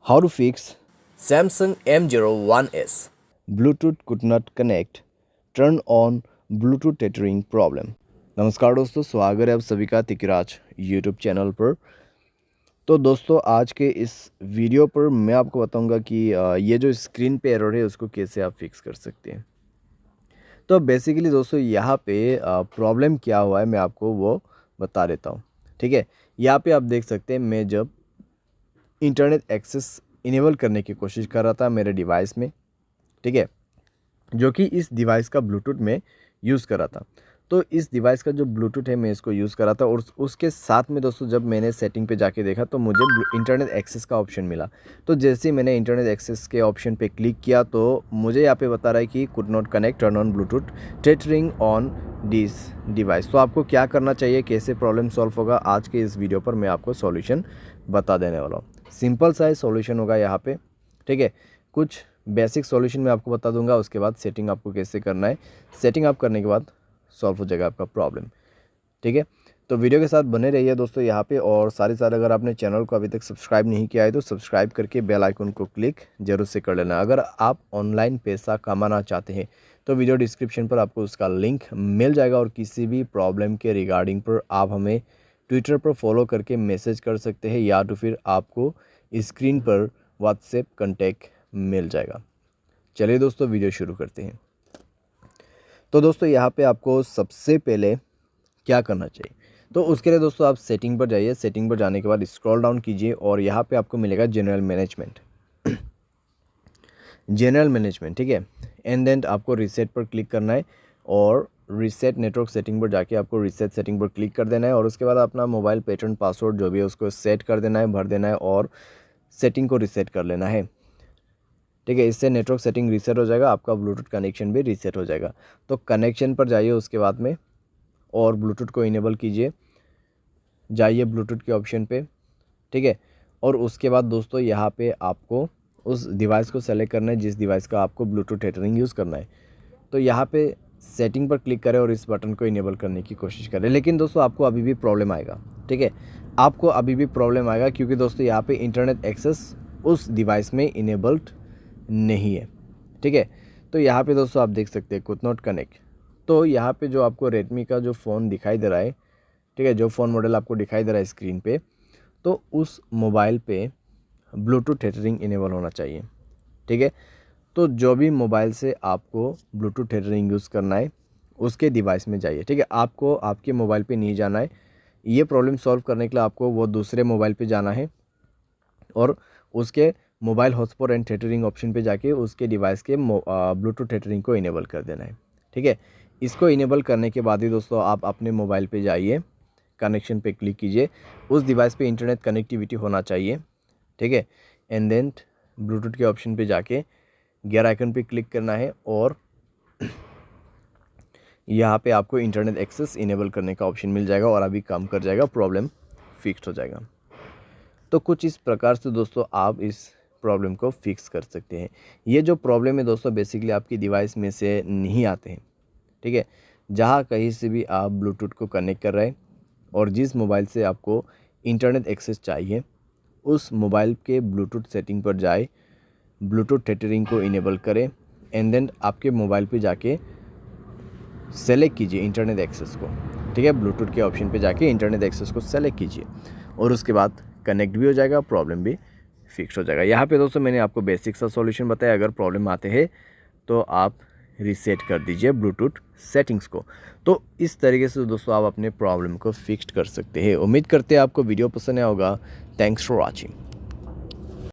How to fix Samsung M01S. Bluetooth could not connect, turn on Bluetooth tethering problem। नमस्कार दोस्तों, स्वागत है आप सभी का तिकराज यूट्यूब चैनल पर। तो दोस्तों आज के इस वीडियो पर मैं आपको बताऊंगा कि ये जो स्क्रीन पे एरर है उसको कैसे आप फिक्स कर सकते हैं। तो बेसिकली दोस्तों यहाँ पे प्रॉब्लम क्या हुआ है मैं आपको वो बता देता हूँ। ठीक है, यहाँ पे आप देख सकते हैं मैं जब इंटरनेट एक्सेस इनेबल करने की कोशिश कर रहा था मेरे डिवाइस में, ठीक है, जो कि इस डिवाइस का ब्लूटूथ में यूज़ कर रहा था। तो इस डिवाइस का जो ब्लूटूथ है मैं इसको यूज़ कर रहा था और उसके साथ में दोस्तों जब मैंने सेटिंग पे जाके देखा तो मुझे इंटरनेट एक्सेस का ऑप्शन मिला। तो जैसे ही मैंने इंटरनेट एक्सेस के ऑप्शन पे क्लिक किया तो मुझे यहाँ पे बता रहा है कि could not connect, turn on Bluetooth tethering on this device. तो आपको क्या करना चाहिए, कैसे प्रॉब्लम सॉल्व होगा, आज के इस वीडियो पर मैं आपको सॉल्यूशन बता देने वाला हूँ। सिंपल सा सॉल्यूशन होगा यहाँ पे, ठीक है। कुछ बेसिक सॉल्यूशन मैं आपको बता दूंगा, उसके बाद सेटिंग आपको कैसे करना है। सेटिंग आप करने के बाद सॉल्व हो जाएगा आपका प्रॉब्लम, ठीक है। तो वीडियो के साथ बने रहिए दोस्तों यहाँ पे, और साथ अगर आपने चैनल को अभी तक सब्सक्राइब नहीं किया है तो सब्सक्राइब करके बेल आइकन को क्लिक जरूर से कर लेना। अगर आप ऑनलाइन पैसा कमाना चाहते हैं तो वीडियो डिस्क्रिप्शन पर आपको उसका लिंक मिल जाएगा, और किसी भी प्रॉब्लम के रिगार्डिंग पर आप हमें ट्विटर पर फॉलो करके मैसेज कर सकते हैं, या तो फिर आपको स्क्रीन पर व्हाट्सएप कॉन्टैक्ट मिल जाएगा। चलिए दोस्तों वीडियो शुरू करते हैं। तो दोस्तों यहाँ पे आपको सबसे पहले क्या करना चाहिए, तो उसके लिए दोस्तों आप सेटिंग पर जाइए। सेटिंग पर जाने के बाद स्क्रॉल डाउन कीजिए और यहाँ पे आपको मिलेगा जनरल मैनेजमेंट। जनरल मैनेजमेंट, ठीक है। एंड देन आपको रीसेट पर क्लिक करना है और रीसेट नेटवर्क सेटिंग पर जाके आपको रीसेट सेटिंग पर क्लिक कर देना है, और उसके बाद अपना मोबाइल पैटर्न पासवर्ड जो भी है उसको सेट कर देना है, भर देना है और सेटिंग को रीसेट कर लेना है, ठीक है। इससे नेटवर्क सेटिंग रीसेट हो जाएगा, आपका ब्लूटूथ कनेक्शन भी रीसेट हो जाएगा। तो कनेक्शन पर जाइए उसके बाद में और ब्लूटूथ को इनेबल कीजिए, जाइए ब्लूटूथ के ऑप्शन पे, ठीक है। और उसके बाद दोस्तों यहाँ पे आपको उस डिवाइस को सेलेक्ट करना है जिस डिवाइस का आपको ब्लूटूथ टेथरिंग यूज़ करना है। तो यहाँ पे सेटिंग पर क्लिक करें और इस बटन को इनेबल करने की कोशिश करें। लेकिन दोस्तों आपको अभी भी प्रॉब्लम आएगा, ठीक है, आपको अभी भी प्रॉब्लम आएगा, क्योंकि दोस्तों यहाँ पे इंटरनेट एक्सेस उस डिवाइस में इनेबल्ड नहीं है, ठीक है। तो यहाँ पे दोस्तों आप देख सकते हैं कुड नॉट कनेक्ट। तो यहाँ पे जो आपको रेडमी का जो फ़ोन दिखाई दे रहा है, ठीक है, जो फ़ोन मॉडल आपको दिखाई दे रहा है स्क्रीन पे, तो उस मोबाइल पे ब्लूटूथ टेथरिंग इनेबल होना चाहिए, ठीक है। तो जो भी मोबाइल से आपको ब्लूटूथ टेथरिंग यूज़ करना है उसके डिवाइस में जाइए, ठीक है। आपको आपके मोबाइल पे नहीं जाना है, ये प्रॉब्लम सॉल्व करने के लिए आपको वो दूसरे मोबाइल पे जाना है और उसके mobile hotspot and tethering option पे जाके उसके डिवाइस के ब्लूटूथ टेथरिंग को इनेबल कर देना है, ठीक है। इसको इनेबल करने के बाद ही दोस्तों आप अपने मोबाइल पे जाइए, कनेक्शन पे क्लिक कीजिए, उस डिवाइस पे इंटरनेट कनेक्टिविटी होना चाहिए, ठीक है। एंड देन ब्लूटूथ के ऑप्शन पे जाके गियर आइकन पे क्लिक करना है और यहाँ पे आपको इंटरनेट एक्सेस इनेबल करने का ऑप्शन मिल जाएगा और अभी काम कर जाएगा, प्रॉब्लम फिक्स हो जाएगा। तो कुछ इस प्रकार से दोस्तों आप इस प्रॉब्लम को फिक्स कर सकते हैं। ये जो प्रॉब्लम है दोस्तों बेसिकली आपकी डिवाइस में से नहीं आते हैं, ठीक है। जहाँ कहीं से भी आप ब्लूटूथ को कनेक्ट कर रहे हैं और जिस मोबाइल से आपको इंटरनेट एक्सेस चाहिए उस मोबाइल के ब्लूटूथ सेटिंग पर जाए, ब्लूटूथ टेथरिंग को इनेबल करें एंड देन आपके मोबाइल पे जाके सेलेक्ट कीजिए इंटरनेट एक्सेस को, ठीक है। ब्लूटूथ के ऑप्शन पे जाके इंटरनेट एक्सेस को सेलेक्ट कीजिए और उसके बाद कनेक्ट भी हो जाएगा, प्रॉब्लम भी फिक्स हो जाएगा। यहाँ पे दोस्तों मैंने आपको बेसिक सा सॉल्यूशन बताया। अगर प्रॉब्लम आते हैं तो आप रीसेट कर दीजिए ब्लूटूथ सेटिंग्स को। तो इस तरीके से दोस्तों आप अपने प्रॉब्लम को फिक्स कर सकते हैं। उम्मीद करते हैं आपको वीडियो पसंद आया होगा। Thanks for watching.